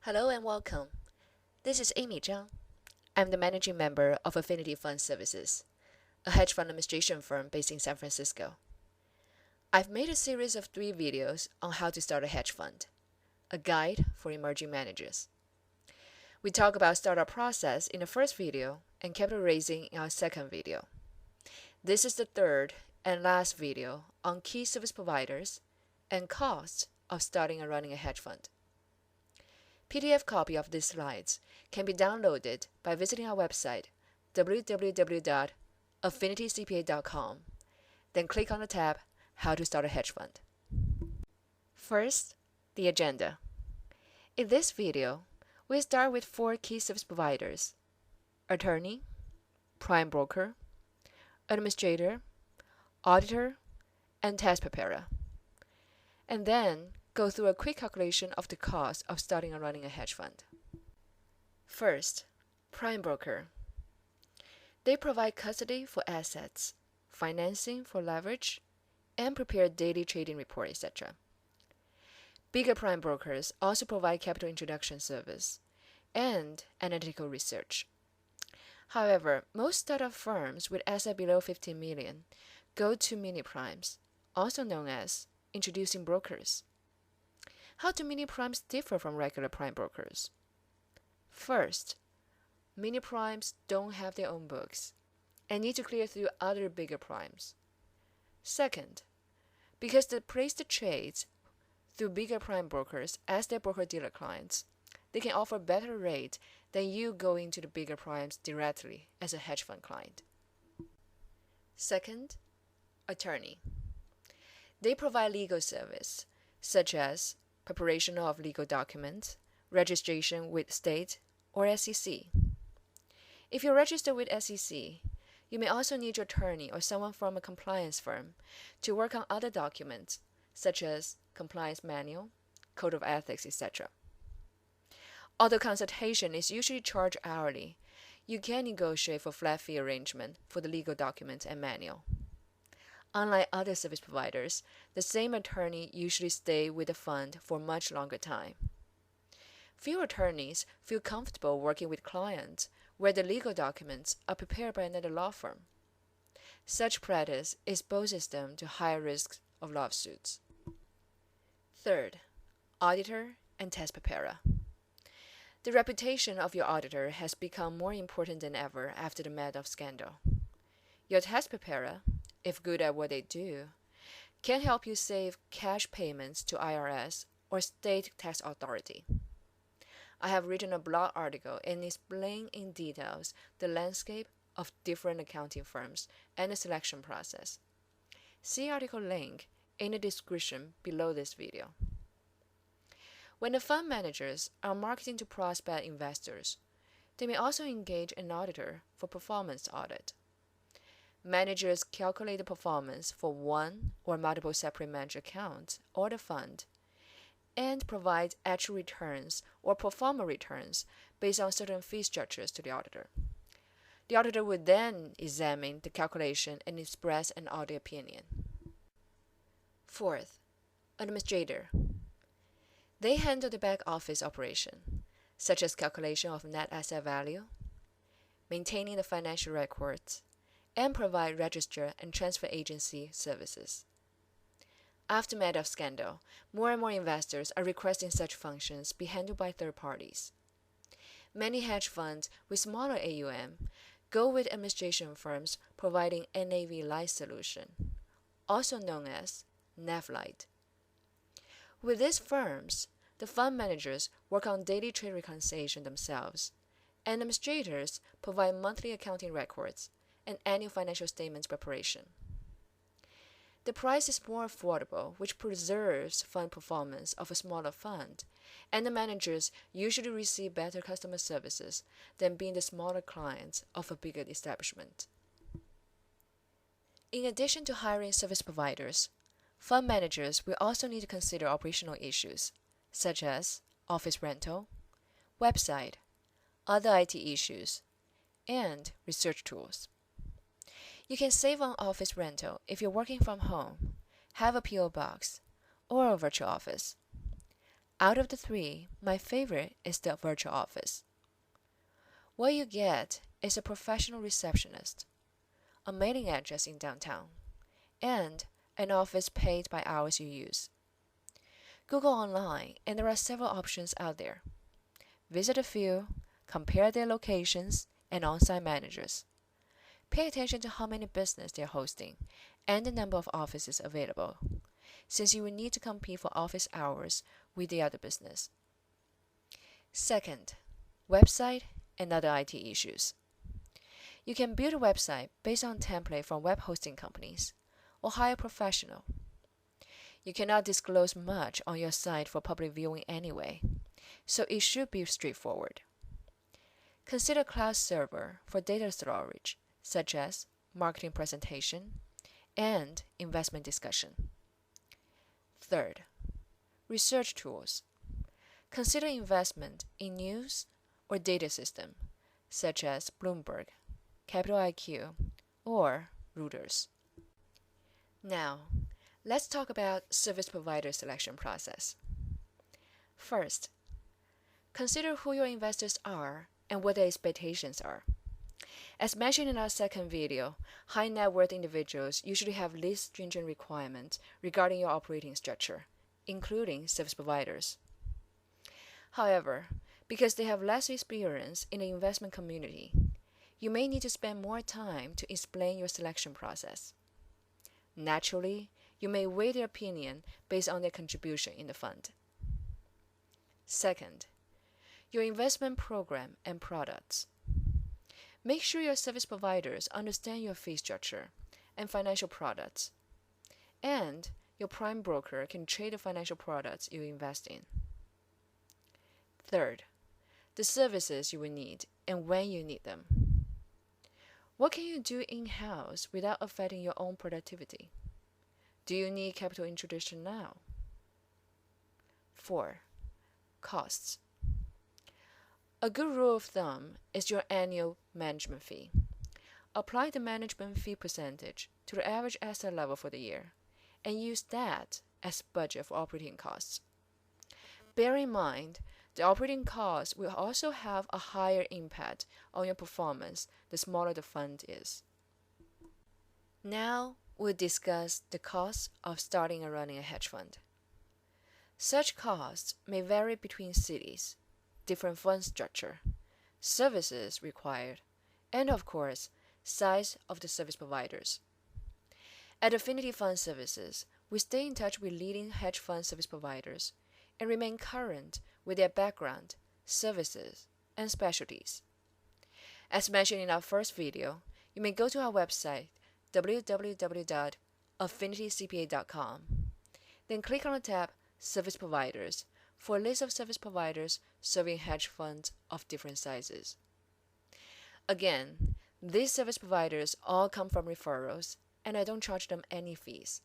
Hello and welcome. This is Amy Zhang. I'm the managing member of Affinity Fund Services, a hedge fund administration firm based in San Francisco. I've made a series of 3 videos on how to start a hedge fund, a guide for emerging managers. We talk about startup process in the first video and capital raising in our second video. This is the third and last video on key service providers and costs of starting and running a hedge fund. PDF copy of these slides can be downloaded by visiting our website www.affinitycpa.com, then click on the tab How to Start a Hedge Fund. First, the agenda. In this video, we start with 4 key service providers: attorney, prime broker, administrator, auditor, and tax preparer, and then go through a quick calculation of the cost of starting and running a hedge fund. First, prime broker. They provide custody for assets, financing for leverage, and prepare daily trading report, etc. Bigger prime brokers also provide capital introduction service and analytical research. However, most startup firms with assets below 15 million go to mini primes, also known as introducing brokers. How do mini primes differ from regular prime brokers? First, mini primes don't have their own books and need to clear through other bigger primes. Second, because they place the trades through bigger prime brokers as their broker-dealer clients, they can offer better rate than you going to the bigger primes directly as a hedge fund client. Second, attorney. They provide legal service, such as preparation of legal documents, registration with state or SEC. If you're registered with SEC, you may also need your attorney or someone from a compliance firm to work on other documents, such as compliance manual, code of ethics, etc. Although consultation is usually charged hourly, you can negotiate for flat fee arrangement for the legal documents and manual. Unlike other service providers, the same attorney usually stays with the fund for a much longer time. Few attorneys feel comfortable working with clients where the legal documents are prepared by another law firm. Such practice exposes them to higher risks of lawsuits. Third, auditor and tax preparer. The reputation of your auditor has become more important than ever after the Madoff scandal. Your tax preparer, if good at what they do, can help you save cash payments to IRS or state tax authority. I have written a blog article and explain in details the landscape of different accounting firms and the selection process. See article link in the description below this video. When the fund managers are marketing to prospect investors, they may also engage an auditor for performance audit. Managers calculate the performance for one or multiple separate managed accounts or the fund and provide actual returns or pro forma returns based on certain fee structures to the auditor. The auditor would then examine the calculation and express an audit opinion. Fourth, administrator. They handle the back office operation, such as calculation of net asset value, maintaining the financial records, and provide register and transfer agency services. After Madoff scandal, more and more investors are requesting such functions be handled by third parties. Many hedge funds with smaller AUM go with administration firms providing NAV-light solution, also known as NAV-light. With these firms, the fund managers work on daily trade reconciliation themselves, and administrators provide monthly accounting records and annual financial statements preparation. The price is more affordable, which preserves fund performance of a smaller fund, and the managers usually receive better customer services than being the smaller clients of a bigger establishment. In addition to hiring service providers, fund managers will also need to consider operational issues, such as office rental, website, other IT issues, and research tools. You can save on office rental if you're working from home, have a PO box, or a virtual office. Out of the three, my favorite is the virtual office. What you get is a professional receptionist, a mailing address in downtown, and an office paid by hours you use. Google online, and there are several options out there. Visit a few, compare their locations and on-site managers. Pay attention to how many business they're hosting and the number of offices available, since you will need to compete for office hours with the other business. Second, website and other IT issues. You can build a website based on template from web hosting companies or hire a professional. You cannot disclose much on your site for public viewing anyway, so it should be straightforward. Consider cloud server for data storage, such as marketing presentation and investment discussion. Third, research tools. Consider investment in news or data system, such as Bloomberg, Capital IQ, or Reuters. Now, let's talk about service provider selection process. First, consider who your investors are and what their expectations are. As mentioned in our second video, high net worth individuals usually have least stringent requirements regarding your operating structure, including service providers. However, because they have less experience in the investment community, you may need to spend more time to explain your selection process. Naturally, you may weigh their opinion based on their contribution in the fund. Second, your investment program and products. Make sure your service providers understand your fee structure and financial products, and your prime broker can trade the financial products you invest in. Third, the services you will need and when you need them. What can you do in-house without affecting your own productivity? Do you need capital introduction now? 4. Costs. A good rule of thumb is your annual management fee. Apply the management fee percentage to the average asset level for the year and use that as budget for operating costs. Bear in mind, the operating costs will also have a higher impact on your performance the smaller the fund is. Now we'll discuss the cost of starting and running a hedge fund. Such costs may vary between cities, different fund structure, services required, and of course, size of the service providers. At Affinity Fund Services, we stay in touch with leading hedge fund service providers and remain current with their background, services, and specialties. As mentioned in our first video, you may go to our website www.affinitycpa.com, then click on the tab Service Providers for a list of service providers serving hedge funds of different sizes. Again, these service providers all come from referrals, and I don't charge them any fees.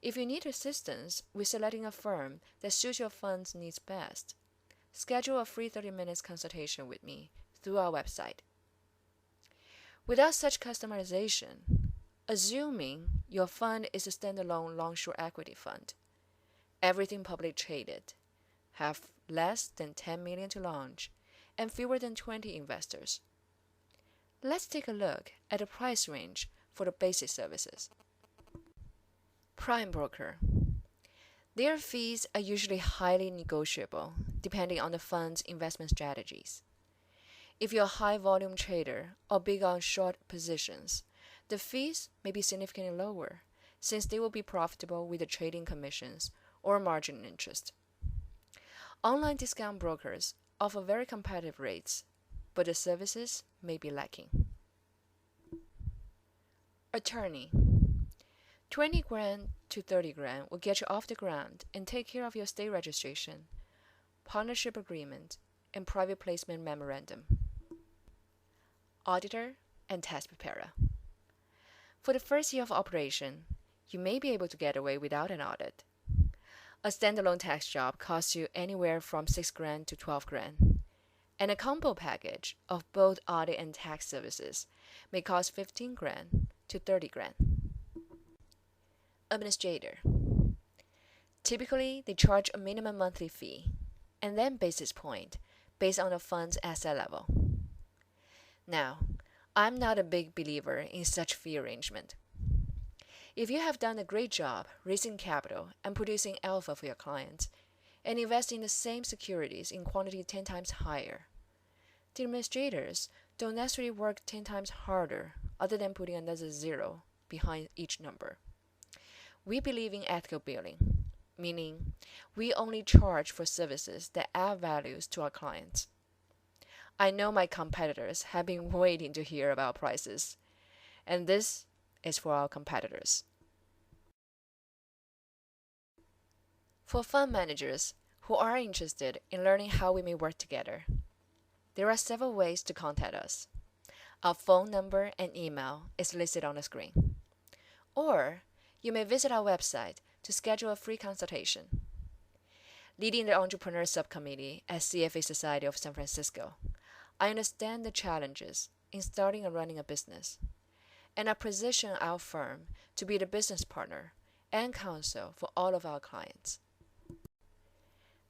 If you need assistance with selecting a firm that suits your fund's needs best, schedule a free 30 minutes consultation with me through our website. Without such customization, assuming your fund is a standalone long-short equity fund, everything public traded, have less than 10 million to launch, and fewer than 20 investors. Let's take a look at the price range for the basic services. Prime broker. Their fees are usually highly negotiable depending on the fund's investment strategies. If you're a high volume trader or big on short positions, the fees may be significantly lower since they will be profitable with the trading commissions or margin interest. Online discount brokers offer very competitive rates, but the services may be lacking. Attorney. 20 grand to 30 grand will get you off the ground and take care of your state registration, partnership agreement, and private placement memorandum. Auditor and tax preparer. For the first year of operation, you may be able to get away without an audit. A standalone tax job costs you anywhere from 6 grand to 12 grand, and a combo package of both audit and tax services may cost 15 grand to 30 grand. Administrator. Typically, they charge a minimum monthly fee and then basis point based on the fund's asset level. Now, I'm not a big believer in such fee arrangement. If you have done a great job raising capital and producing alpha for your clients, and invest in the same securities in quantity 10 times higher, the administrators don't necessarily work 10 times harder other than putting another zero behind each number. We believe in ethical billing, meaning we only charge for services that add values to our clients. I know my competitors have been waiting to hear about prices, and this is for our competitors. For fund managers who are interested in learning how we may work together, there are several ways to contact us. Our phone number and email is listed on the screen. Or you may visit our website to schedule a free consultation. Leading the Entrepreneur Subcommittee at CFA Society of San Francisco, I understand the challenges in starting and running a business, and I position our firm to be the business partner and counsel for all of our clients.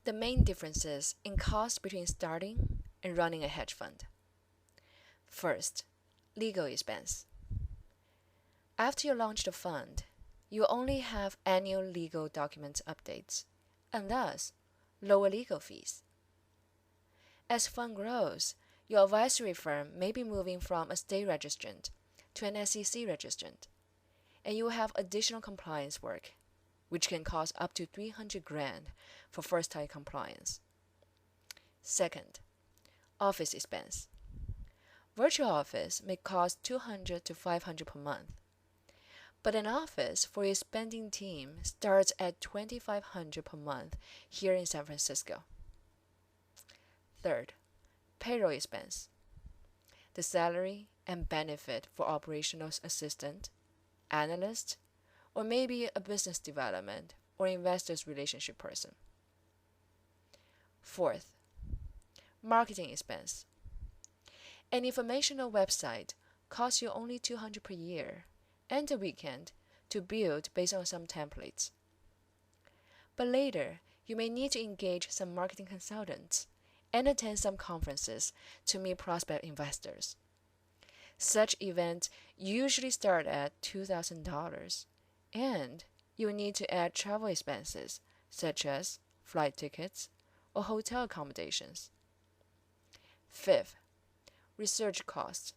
The main differences in cost between starting and running a hedge fund. First, legal expense. After you launch the fund, you only have annual legal documents updates, and thus lower legal fees. As fund grows, your advisory firm may be moving from a state registrant to an SEC registrant, and you will have additional compliance work, which can cost up to $300,000 for first-time compliance. Second, office expense. Virtual office may cost $200 to $500 per month, but an office for your expanding team starts at $2,500 per month here in San Francisco. Third, payroll expense. The salary and benefit for operational assistant, analyst, or maybe a business development or investors relationship person. Fourth, marketing expense. An informational website costs you only $200 per year and a weekend to build based on some templates. But later, you may need to engage some marketing consultants and attend some conferences to meet prospect investors. Such events usually start at $2,000, and you will need to add travel expenses such as flight tickets or hotel accommodations. Fifth, research costs.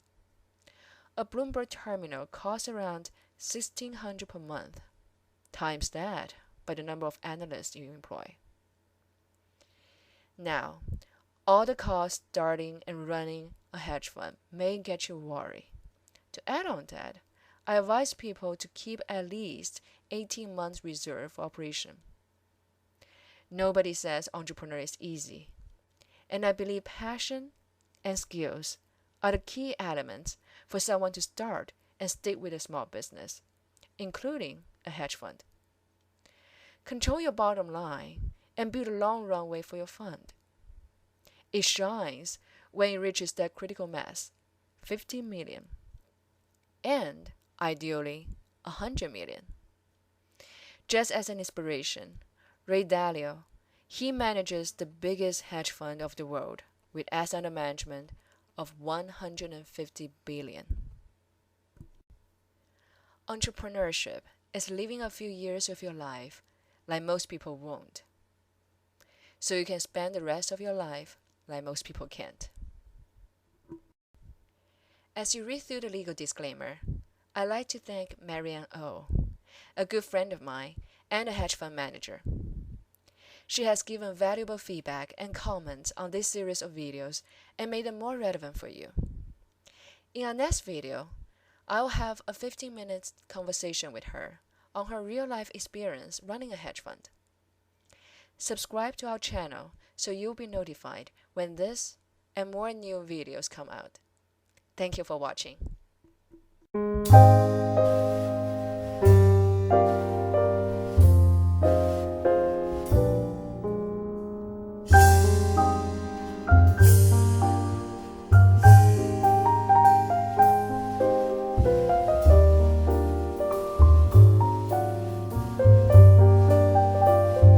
A Bloomberg terminal costs around $1,600 per month. Times that by the number of analysts you employ. Now, all the costs starting and running a hedge fund may get you worried. To add on that, I advise people to keep at least 18 months reserve for operation. Nobody says entrepreneur is easy, and I believe passion and skills are the key elements for someone to start and stick with a small business, including a hedge fund. Control your bottom line and build a long runway for your fund. It shines when it reaches that critical mass, 50 million, and ideally 100 million. Just as an inspiration, Ray Dalio, he manages the biggest hedge fund of the world with assets under management of 150 billion. Entrepreneurship is living a few years of your life like most people won't. So you can spend the rest of your life like most people can't. As you read through the legal disclaimer, I'd like to thank Marianne O, a good friend of mine and a hedge fund manager. She has given valuable feedback and comments on this series of videos and made them more relevant for you. In our next video, I'll have a 15-minute conversation with her on her real-life experience running a hedge fund. Subscribe to our channel so you'll be notified when this and more new videos come out. Thank you for watching.